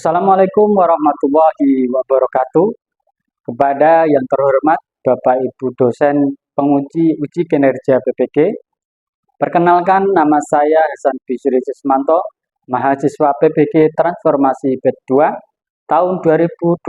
Assalamualaikum warahmatullahi wabarakatuh. Kepada yang terhormat Bapak Ibu dosen penguji uji kinerja PPG, perkenalkan nama saya Hasan Bisri Sismanto, mahasiswa PPG Transformasi B2 tahun 2025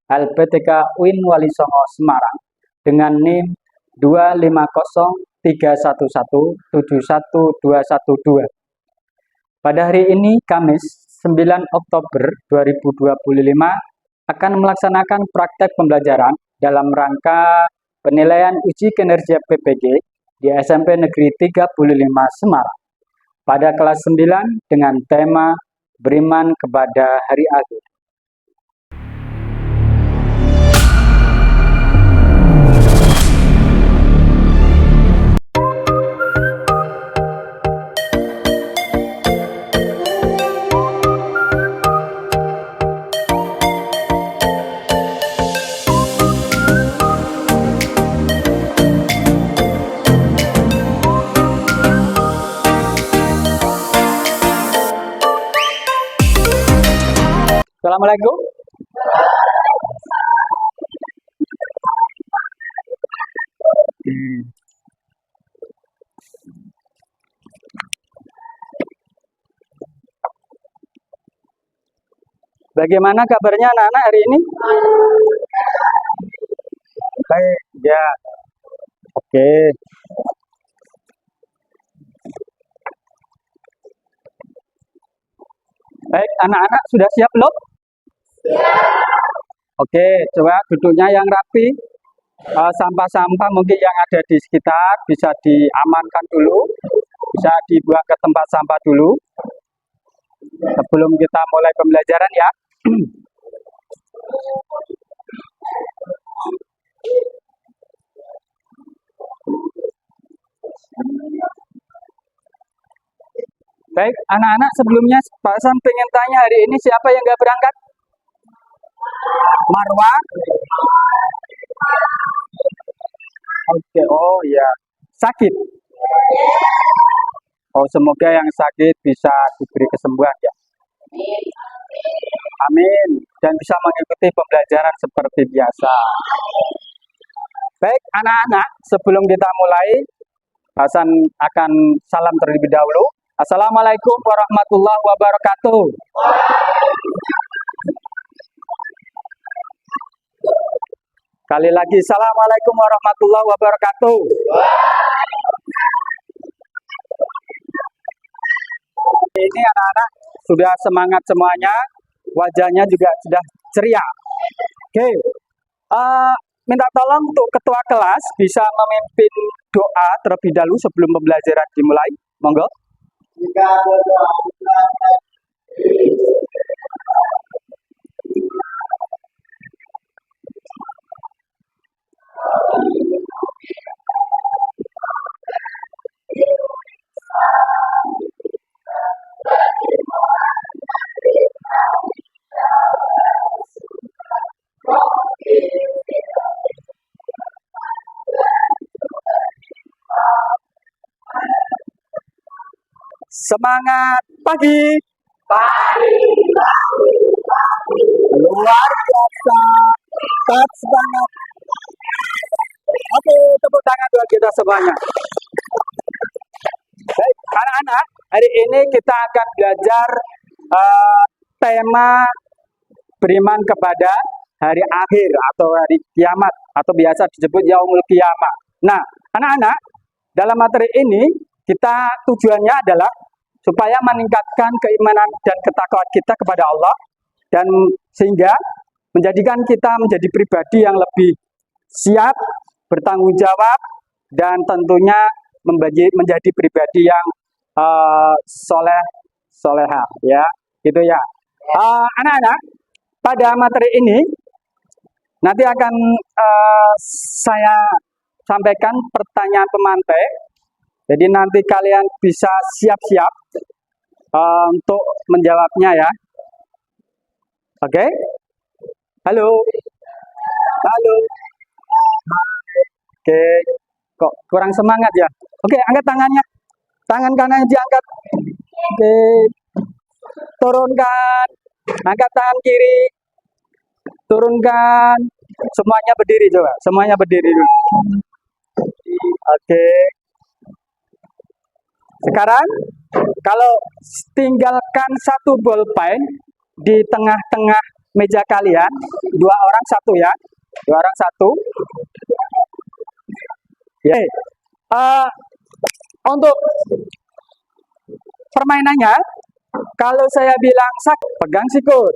LPTK UIN Wali Songo Semarang dengan NIM 25031171212. Pada hari ini Kamis 9 Oktober 2025 akan melaksanakan praktek pembelajaran dalam rangka penilaian uji kinerja PPG di SMP Negeri 35 Semarang pada kelas 9 dengan tema beriman kepada hari akhir. Assalamualaikum. Bagaimana kabarnya anak-anak hari ini? Baik, ya. Oke. Baik, anak-anak sudah siap belum? Oke, coba duduknya yang rapi. Sampah-sampah mungkin yang ada di sekitar bisa diamankan dulu, bisa dibuang ke tempat sampah dulu sebelum kita mulai pembelajaran ya. Baik, anak-anak sebelumnya Pak Sam pengen tanya hari ini siapa yang nggak berangkat? Marwah? Oke, oh ya, sakit. Oh, semoga yang sakit bisa diberi kesembuhan ya. Amin. Dan bisa mengikuti pembelajaran seperti biasa. Baik, anak-anak, sebelum kita mulai, Hasan akan salam terlebih dahulu. Assalamualaikum warahmatullahi wabarakatuh. Kali lagi, Assalamualaikum warahmatullahi wabarakatuh. Ini anak-anak sudah semangat semuanya, wajahnya juga sudah ceria. Oke, minta tolong untuk ketua kelas bisa memimpin doa terlebih dahulu sebelum pembelajaran dimulai. Monggo. Semangat pagi. Luar biasa. Tetap semangat. Oke, tepuk tangan buat kita semuanya. Baik, anak-anak, hari ini kita akan belajar tema beriman kepada hari akhir atau hari kiamat atau biasa disebut Yaumul Qiyamah. Nah, anak-anak, dalam materi ini kita tujuannya adalah supaya meningkatkan keimanan dan ketakwaan kita kepada Allah dan sehingga menjadikan kita menjadi pribadi yang lebih siap, bertanggung jawab dan tentunya menjadi pribadi yang soleha ya, gitu ya. Anak-anak, pada materi ini nanti akan saya sampaikan pertanyaan pemantik. Jadi nanti kalian bisa siap-siap untuk menjawabnya ya. Oke? Halo? Halo? Oke. Kok kurang semangat ya? Oke, angkat tangannya. Tangan kanan diangkat. Oke. Turunkan. Angkat tangan kiri, turunkan. Semuanya berdiri coba. Semuanya berdiri dulu. Oke. Sekarang kalau tinggalkan satu bolpen di tengah-tengah meja kalian, dua orang satu ya, dua orang satu. Ya. Untuk permainannya, kalau saya bilang sak, pegang sikut.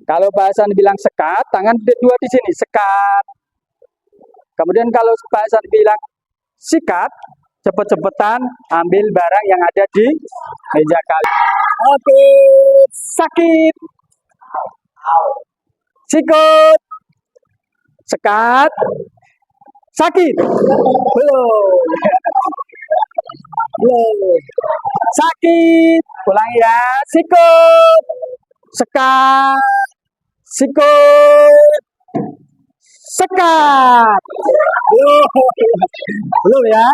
Kalau bahasan bilang sekat, tangan dua di sini, sekat. Kemudian kalau bahasan bilang sikat, cepet-cepetan ambil barang yang ada di meja kalian. Oke, sakit. Sikut. Sekat. Sakit. Belum. Belum. Sakit. Ulangi ya. Sikut. Sekat. Sikut. Sekat. Belum ya.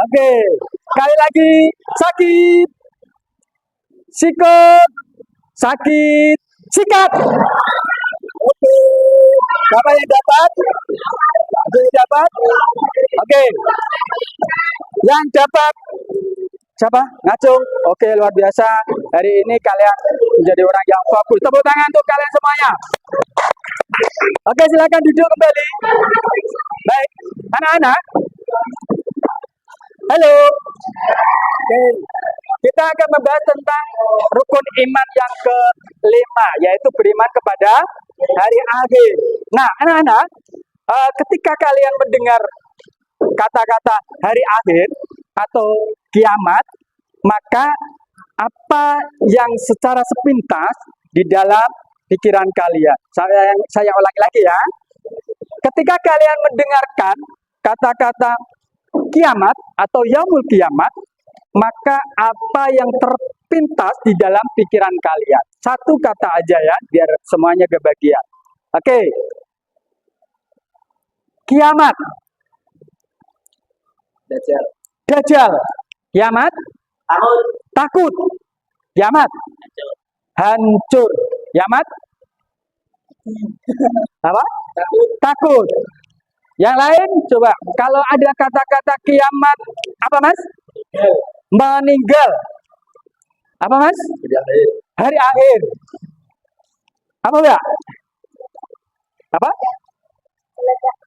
Oke. Sekali lagi. Sakit. Sikut. Sakit. Sikat. Oke. Siapa yang dapat? Ada yang dapat? Oke. Yang dapat siapa? Ngacung. Oke, luar biasa. Hari ini kalian menjadi orang yang fokus. Tepuk tangan untuk kalian semuanya. Oke, silakan duduk kembali. Baik, anak-anak. Halo. Oke. Kita akan membahas tentang rukun iman yang kelima, yaitu beriman kepada hari akhir. Nah, anak-anak, ketika kalian mendengar kata-kata hari akhir atau kiamat, maka apa yang secara sepintas di dalam pikiran kalian? Saya ulangi lagi ya. Ketika kalian mendengarkan kata-kata kiamat atau yaumul kiamat, maka apa yang terpintas di dalam pikiran kalian? Satu kata aja ya, biar semuanya kebagian. Oke. Kiamat. Dajjal. Dajjal. Kiamat. Takut. Takut. Kiamat. Hancur. Kiamat. Apa? Takut. Takut. Yang lain coba, kalau ada kata-kata kiamat, apa Mas? Meninggal. Apa Mas? Hari akhir. Hari akhir. Apa ya? Apa?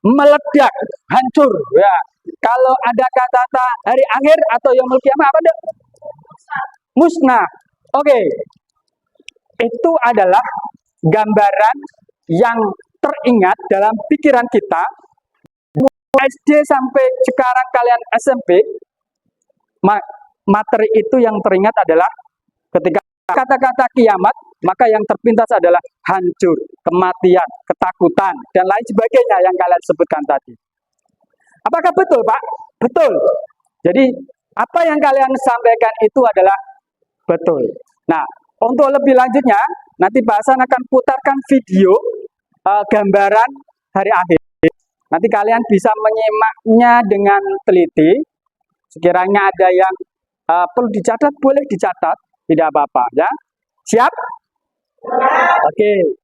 Meledak, hancur. Ya. Kalau ada kata-kata hari akhir atau yaumul kiamah apa deh? Musnah. Oke. Itu adalah gambaran yang teringat dalam pikiran kita. SD sampai sekarang kalian SMP, materi itu yang teringat adalah ketika kata-kata kiamat, maka yang terpintas adalah hancur, kematian, ketakutan, dan lain sebagainya yang kalian sebutkan tadi. Apakah betul, Pak? Betul. Jadi, apa yang kalian sampaikan itu adalah betul. Nah, untuk lebih lanjutnya, nanti bahasan akan putarkan video gambaran hari akhir. Nanti kalian bisa menyimaknya dengan teliti. Sekiranya ada yang perlu dicatat, boleh dicatat. Tidak apa-apa, ya. Siap? Oke.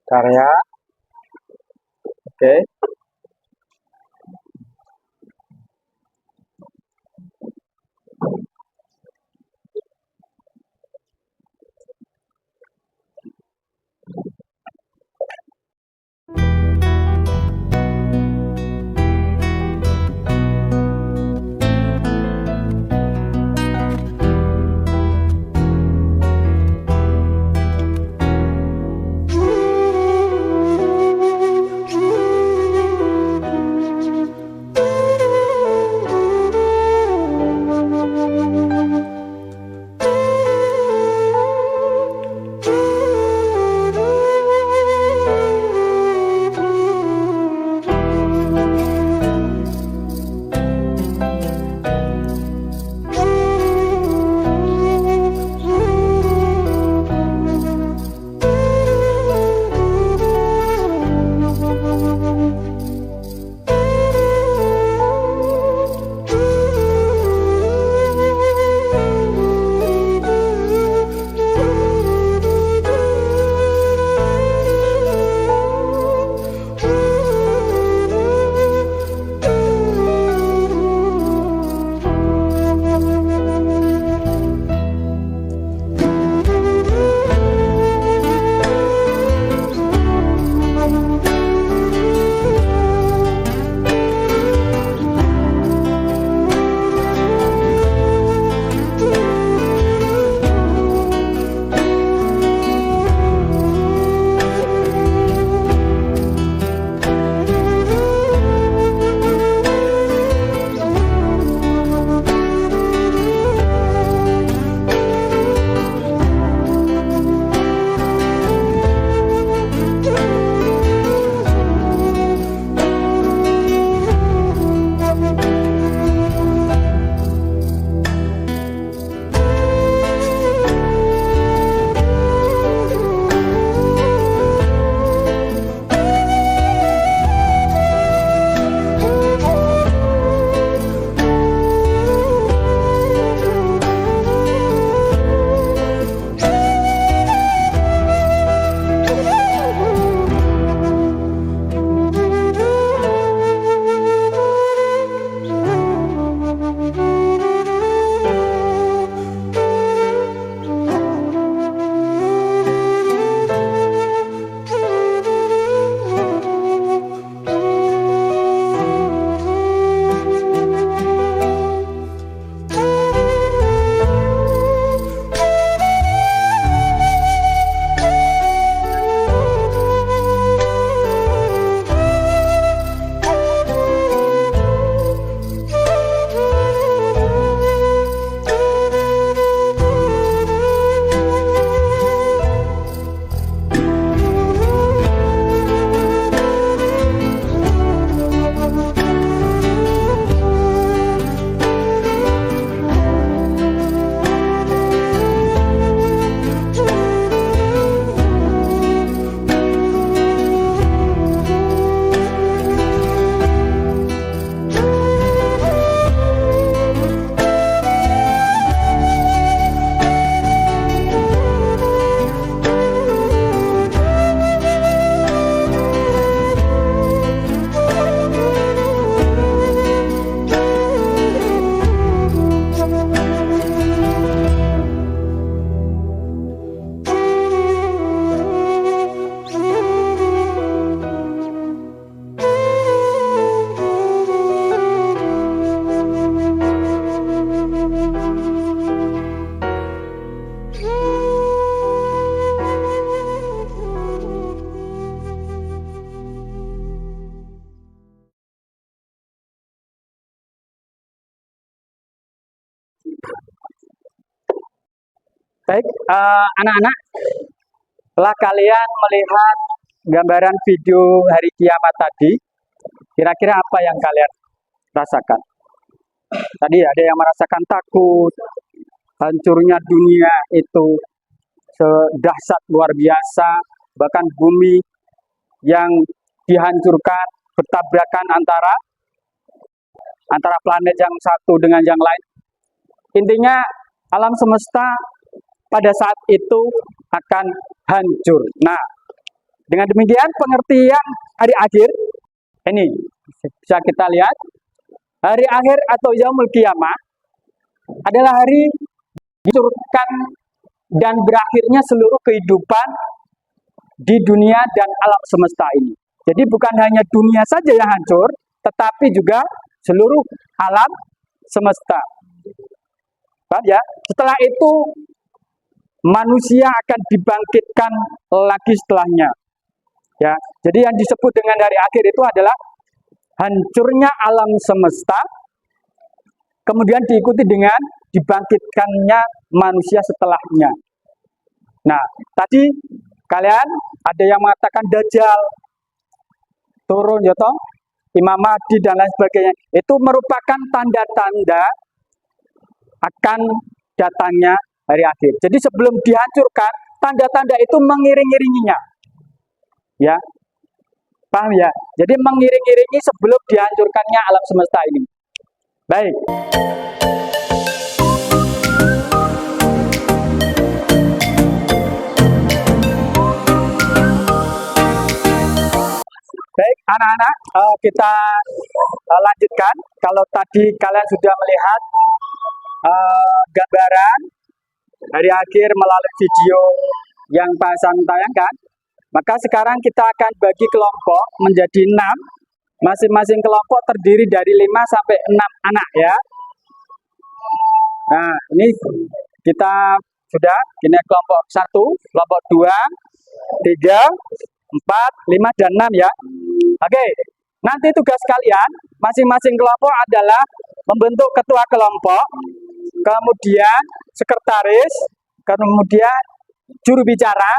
Karya. Oke. Baik, anak-anak, setelah kalian melihat gambaran video hari kiamat tadi, kira-kira apa yang kalian rasakan? Tadi ada yang merasakan takut, hancurnya dunia itu sedahsyat luar biasa, bahkan bumi yang dihancurkan, bertabrakan antara planet yang satu dengan yang lain. Intinya alam semesta pada saat itu akan hancur. Nah, dengan demikian pengertian hari akhir ini bisa kita lihat, hari akhir atau yaumul qiyamah adalah hari hancurkan dan berakhirnya seluruh kehidupan di dunia dan alam semesta ini. Jadi bukan hanya dunia saja yang hancur, tetapi juga seluruh alam semesta. Paham ya? Setelah itu manusia akan dibangkitkan lagi setelahnya. Ya, jadi yang disebut dengan hari akhir itu adalah hancurnya alam semesta, kemudian diikuti dengan dibangkitkannya manusia setelahnya. Nah, tadi kalian ada yang mengatakan Dajjal turun, ya toh, Imam Mahdi dan lain sebagainya. Itu merupakan tanda-tanda akan datangnya hari akhir. Jadi sebelum dihancurkan, tanda-tanda itu mengiring-iringinya. Ya, paham ya? Jadi mengiring-iringi sebelum dihancurkannya alam semesta ini. Baik. Baik, anak-anak, kita lanjutkan. Kalau tadi kalian sudah melihat gambaran hari akhir melalui video yang Pak Hasan tayangkan, maka sekarang kita akan bagi kelompok menjadi 6. Masing-masing kelompok terdiri dari 5 sampai 6 anak ya. Nah, ini kita sudah, ini kelompok 1, kelompok 2, 3, 4, 5, dan 6 ya. Oke, nanti tugas kalian masing-masing kelompok adalah membentuk ketua kelompok, kemudian sekretaris, kemudian juru bicara,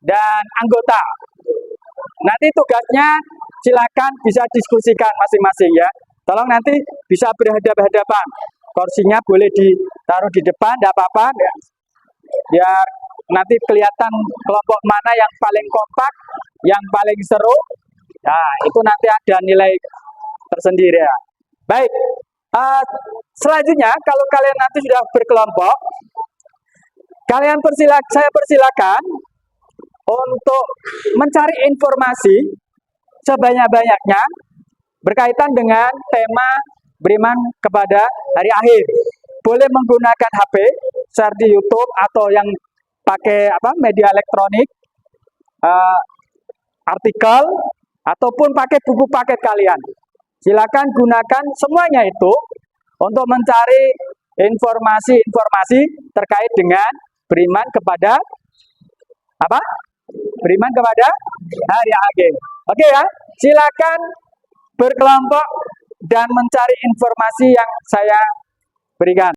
dan anggota. Nanti tugasnya silakan bisa diskusikan masing-masing ya. Tolong nanti bisa berhadapan-hadapan. Kursinya boleh ditaruh di depan, tidak apa-apa. Biar nanti kelihatan kelompok mana yang paling kompak, yang paling seru. Nah, itu nanti ada nilai tersendiri ya. Baik, selanjutnya kalau kalian nanti sudah berkelompok, saya persilakan untuk mencari informasi sebanyak-banyaknya berkaitan dengan tema beriman kepada hari akhir. Boleh menggunakan HP, share di YouTube atau yang pakai media elektronik, artikel, ataupun pakai buku paket kalian. Silakan gunakan semuanya itu untuk mencari informasi-informasi terkait dengan beriman kepada beriman kepada hari akhir. Oke ya, silakan berkelompok dan mencari informasi yang saya berikan.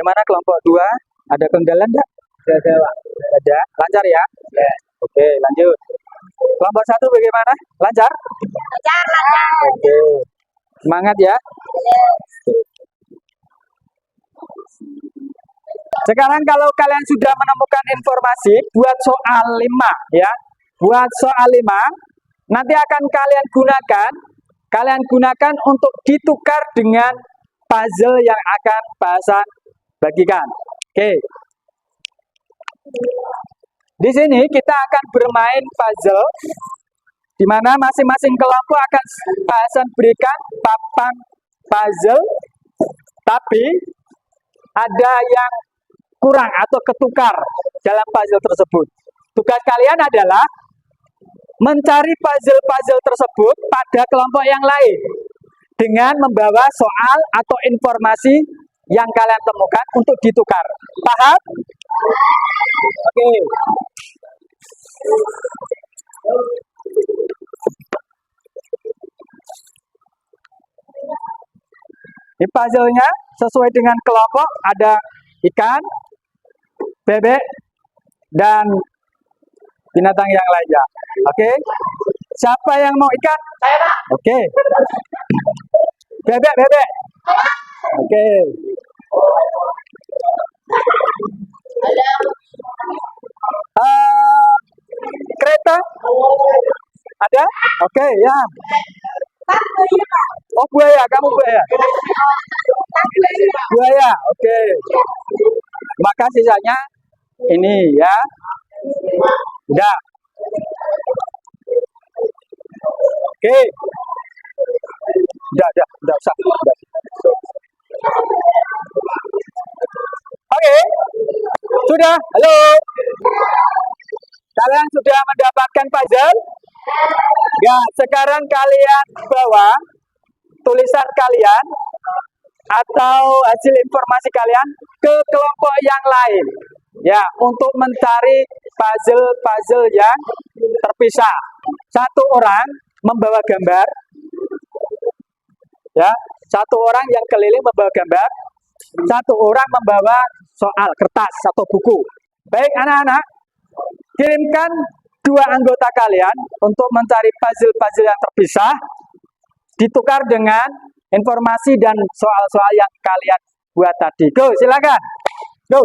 Bagaimana kelompok 2? Ada kendala enggak? Ada. Lancar ya? Ya. Oke, lanjut. Kelompok 1 bagaimana? Lancar? Lancar, lancar. Oke. Semangat ya. Sekarang kalau kalian sudah menemukan informasi, buat soal 5 ya. Buat soal 5 nanti akan kalian gunakan untuk ditukar dengan puzzle yang akan Bahasan bagikan. Oke. Di sini kita akan bermain puzzle di mana masing-masing kelompok akan Bahasan berikan papan puzzle, tapi ada yang kurang atau ketukar dalam puzzle tersebut. Tugas kalian adalah mencari puzzle-puzzle tersebut pada kelompok yang lain dengan membawa soal atau informasi yang kalian temukan untuk ditukar. Paham? Oke. Di puzzle-nya sesuai dengan kelompok ada ikan, bebek, dan binatang yang lainnya. Oke. Siapa yang mau ikan? Saya, Pak. Oke. Bebek. Oke. Kereta? Ada? Oke, ya. Pak, buaya, Pak. Oh, buaya. Kamu buaya? Buaya. Oke. Maka sisanya ini ya. Udah. Oke. Udah usah. Oke. Sudah. Halo. Kalian sudah mendapatkan puzzle? Ya, sekarang kalian bawa tulisan kalian atau hasil informasi kalian ke kelompok yang lain. Ya, untuk mencari puzzle yang terpisah. Satu orang membawa gambar. Ya, satu orang yang keliling membawa gambar. Satu orang membawa soal kertas atau buku. Baik anak-anak, kirimkan 2 anggota kalian untuk mencari puzzle-puzzle yang terpisah, ditukar dengan informasi dan soal-soal yang kalian buat tadi. Go, silakan. Go.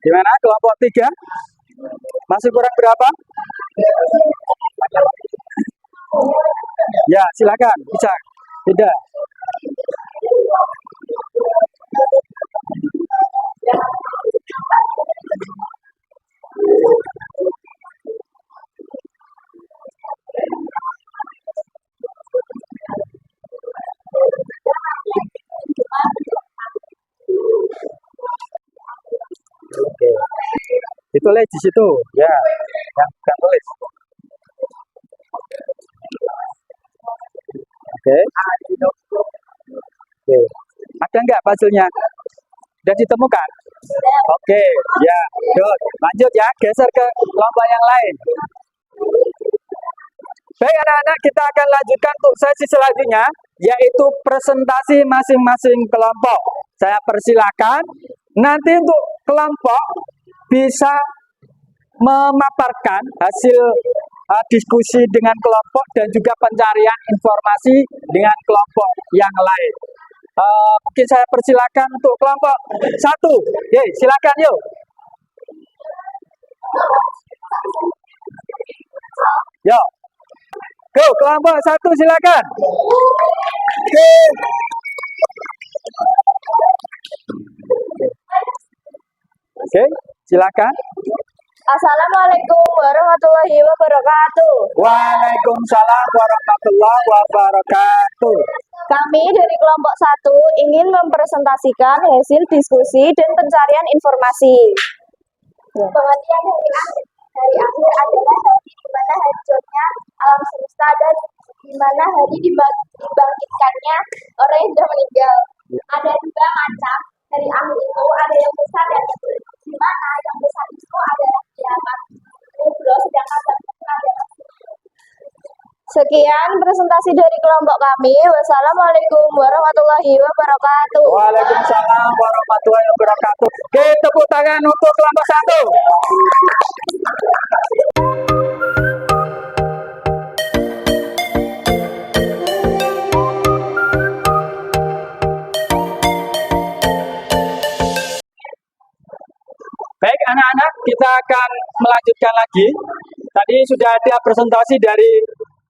Gimana kelompok 3? Masih kurang berapa? Ya, silakan. Bisa. Tidak. Oke. Ditulis di situ, ya. Yang bukan tulis. Oke. Oke. Ada nggak puzzle-nya? Sudah ditemukan? Oke, ya. Good. Lanjut ya, geser ke kelompok yang lain. Baik anak-anak, kita akan lanjutkan untuk sesi selanjutnya, yaitu presentasi masing-masing kelompok. Saya persilakan, nanti untuk kelompok bisa memaparkan hasil diskusi dengan kelompok dan juga pencarian informasi dengan kelompok yang lain. Mungkin saya persilakan untuk kelompok 1. Yeay, silakan yuk. Yuk. Go, kelompok 1 silakan. Oke, silakan. Assalamualaikum warahmatullahi wabarakatuh. Waalaikumsalam warahmatullahi wabarakatuh. Kami dari kelompok 1 ingin mempresentasikan hasil diskusi dan pencarian informasi. Pengertian hari akhir adalah hari di mana hancurnya alam semesta dan di mana hari dibangkitkannya orang yang sudah meninggal. Ada dua macam hari akhir itu, ada yang besar dan kecil. Di mana yang besar itu adalah kiamat kubro, sedangkan yang kecil adalah. Sekian presentasi dari kelompok kami. Wassalamualaikum warahmatullahi wabarakatuh. Waalaikumsalam warahmatullahi wabarakatuh. Oke, tepuk tangan untuk kelompok 1. Baik anak-anak, kita akan melanjutkan lagi. Tadi sudah ada presentasi dari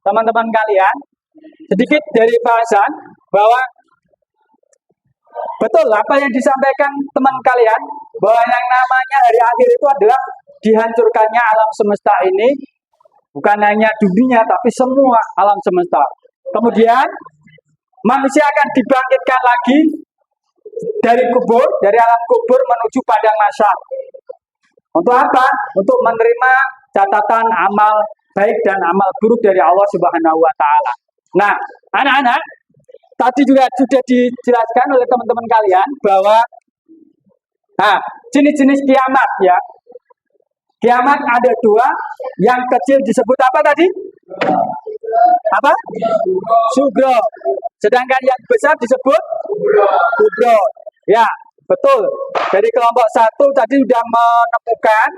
teman-teman kalian. Sedikit dari bahasan bahwa betul apa yang disampaikan teman kalian, bahwa yang namanya hari akhir itu adalah dihancurkannya alam semesta ini, bukan hanya dunia tapi semua alam semesta. Kemudian manusia akan dibangkitkan lagi dari kubur, dari alam kubur menuju padang mahsyar. Untuk apa? Untuk menerima catatan amal baik dan amal buruk dari Allah Subhanahu wa taala. Nah, anak-anak, tadi juga sudah dijelaskan oleh teman-teman kalian bahwa jenis-jenis kiamat ya. Kiamat ada dua, yang kecil disebut apa tadi? Apa? Sugro. Sedangkan yang besar disebut kubro. Ya, betul. Dari kelompok 1 tadi sudah menemukan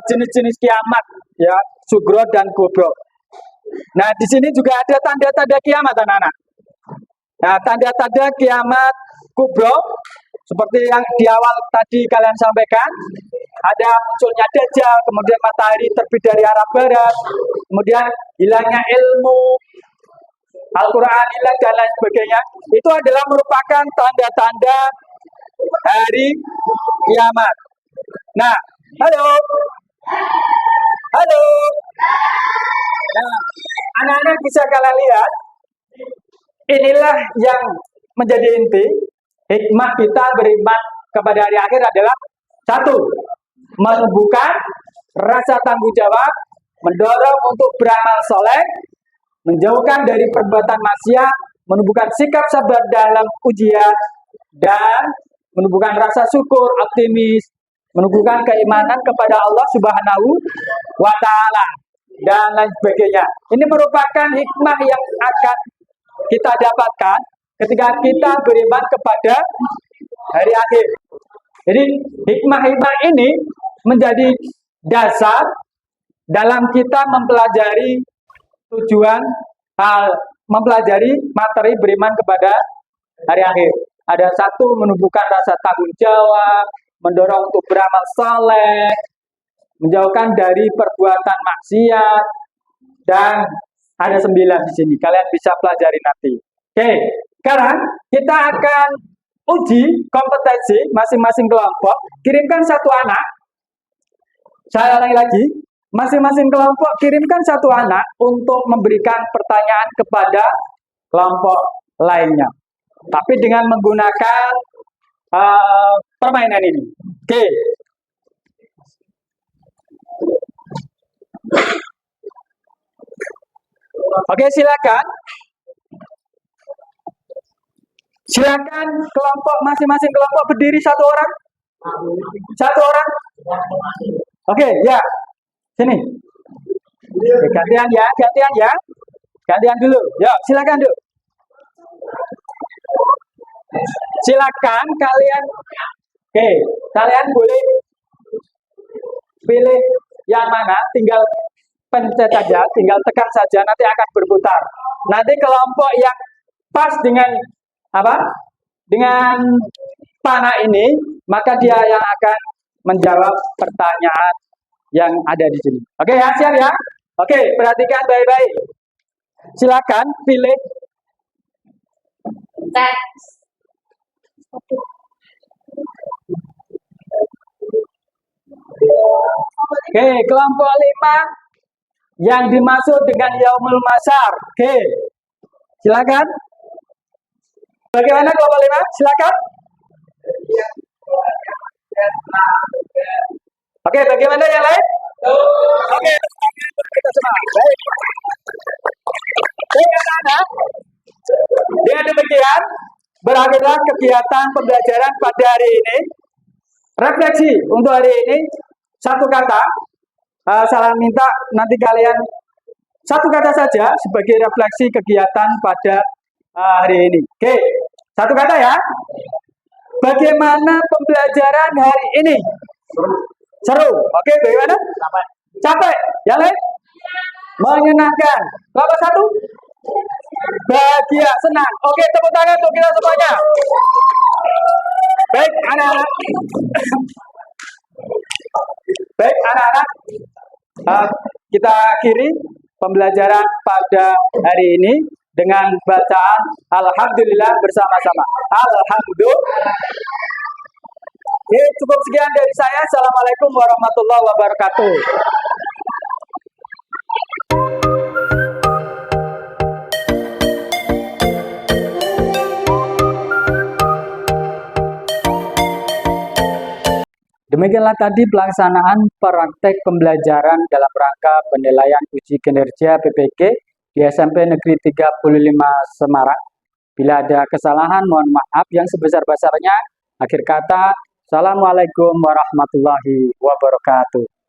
jenis-jenis kiamat ya, sugro dan kubro. Nah, di sini juga ada tanda-tanda kiamat anak-anak. Nah, tanda-tanda kiamat kubro seperti yang di awal tadi kalian sampaikan, ada munculnya Dajjal, kemudian matahari terbit dari arah barat, kemudian hilangnya ilmu, Al-Quran hilang dan lain sebagainya. Itu adalah merupakan tanda-tanda hari kiamat. Nah, halo. Nah, anak-anak bisa kalian lihat, inilah yang menjadi inti hikmah kita beriman kepada hari akhir adalah 1. Menumbuhkan rasa tanggung jawab, mendorong untuk beramal soleh, menjauhkan dari perbuatan maksiat, menumbuhkan sikap sabar dalam ujian, dan menumbuhkan rasa syukur, optimis, menumbuhkan keimanan kepada Allah Subhanahu wa taala dan lain sebagainya. Ini merupakan hikmah yang akan kita dapatkan ketika kita beriman kepada hari akhir. Jadi hikmah-hikmah ini menjadi dasar dalam kita mempelajari tujuan mempelajari materi beriman kepada hari akhir. Ada 1, menumbuhkan rasa tanggung jawab, mendorong untuk beramal saleh, menjauhkan dari perbuatan maksiat, dan ada 9 di sini. Kalian bisa pelajari nanti. Oke, sekarang kita akan uji kompetensi masing-masing kelompok. Kirimkan 1 anak. Saya ulangi lagi. Masing-masing kelompok kirimkan 1 anak untuk memberikan pertanyaan kepada kelompok lainnya. Tapi dengan menggunakan permainan ini. Oke. Oke, silakan. Silakan kelompok masing-masing kelompok berdiri 1 orang. 1 orang. Oke, ya. Sini. Oke, gantian ya. Gantian dulu. Ya, silakan dulu. Silakan kalian. Oke, kalian boleh pilih yang mana, tinggal pencet saja, tinggal tekan saja, nanti akan berputar. Nanti kelompok yang pas dengan apa? Dengan panah ini, maka dia yang akan menjawab pertanyaan yang ada di sini. Oke ya, siap ya? Oke, perhatikan baik-baik. Silakan pilih. Teks. Oke, kelompok 5 yang dimaksud dengan yaumul masyar. Oke, silakan. Bagaimana kelompok 5? Silakan. Oke, bagaimana yang lain? Oke, kita semua. Baik. Baik, anak-anak. Dengan demikian, berakhirlah kegiatan pembelajaran pada hari ini. Refleksi untuk hari ini, satu kata. Saya minta nanti kalian satu kata saja sebagai refleksi kegiatan pada hari ini. Oke, satu kata ya. Bagaimana pembelajaran hari ini? Seru. Oke, bagaimana? Capek. Yang lain? Menyenangkan. Berapa satu? Bahagia, senang. Oke, tepuk tangan untuk kita semuanya. Baik, anak-anak. Baik, anak-anak. Kita akhiri pembelajaran pada hari ini dengan bacaan Alhamdulillah bersama-sama. Alhamdulillah. Oke, cukup sekian dari saya. Assalamualaikum warahmatullahi wabarakatuh. Demikianlah tadi pelaksanaan praktek pembelajaran dalam rangka penilaian uji kinerja PPG di SMP Negeri 35 Semarang. Bila ada kesalahan, mohon maaf yang sebesar-besarnya. Akhir kata, Assalamualaikum warahmatullahi wabarakatuh.